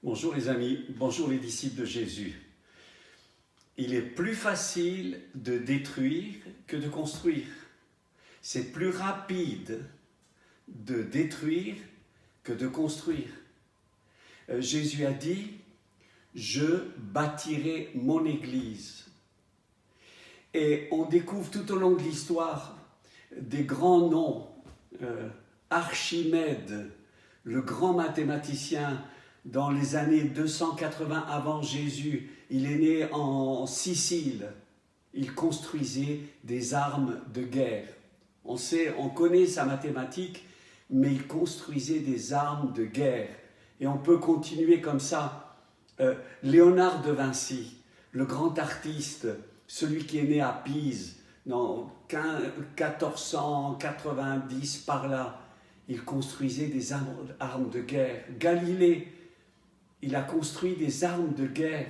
Bonjour les amis, bonjour les disciples de Jésus. Il est plus facile de détruire que de construire. C'est plus rapide de détruire que de construire. Jésus a dit « Je bâtirai mon église ». Et on découvre tout au long de l'histoire des grands noms. Archimède, le grand mathématicien, dans les années 280 avant Jésus, il est né en Sicile. Il construisait des armes de guerre. On connaît sa mathématique, mais il construisait des armes de guerre. Et on peut continuer comme ça. Léonard de Vinci, le grand artiste, celui qui est né à Pise, en 1490 par là, il construisait des armes de guerre. Galilée, il a construit des armes de guerre.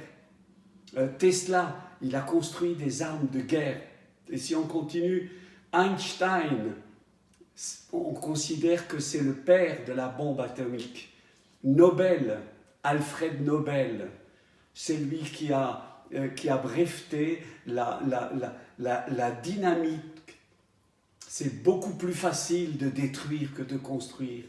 Tesla, il a construit des armes de guerre. Et si on continue, Einstein, on considère que c'est le père de la bombe atomique. Nobel, Alfred Nobel, c'est lui qui a breveté la dynamite. C'est beaucoup plus facile de détruire que de construire.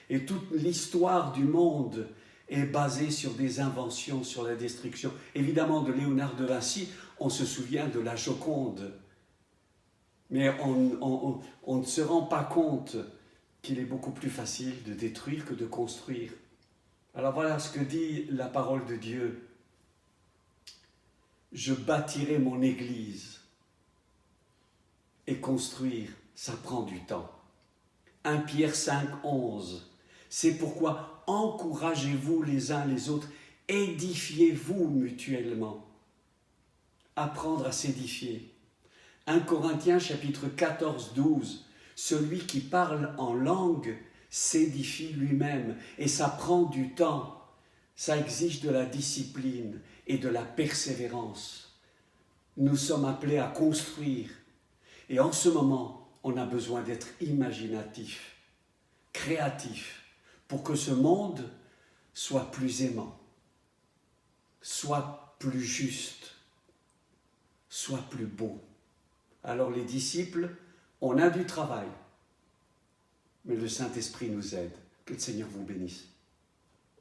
Et toute l'histoire du monde est basée sur des inventions, sur la destruction. Évidemment, de Léonard de Vinci, on se souvient de la Joconde. Mais on ne se rend pas compte qu'il est beaucoup plus facile de détruire que de construire. Alors voilà ce que dit la parole de Dieu. Je bâtirai mon église. Et construire, ça prend du temps. 1 Pierre 5, 11. C'est pourquoi encouragez-vous les uns les autres, édifiez-vous mutuellement. Apprendre à s'édifier. 1 Corinthiens chapitre 14, 12. Celui qui parle en langue s'édifie lui-même et ça prend du temps. Ça exige de la discipline et de la persévérance. Nous sommes appelés à construire. Et en ce moment, on a besoin d'être imaginatif, créatif, pour que ce monde soit plus aimant, soit plus juste, soit plus beau. Alors les disciples, on a du travail, mais le Saint-Esprit nous aide. Que le Seigneur vous bénisse.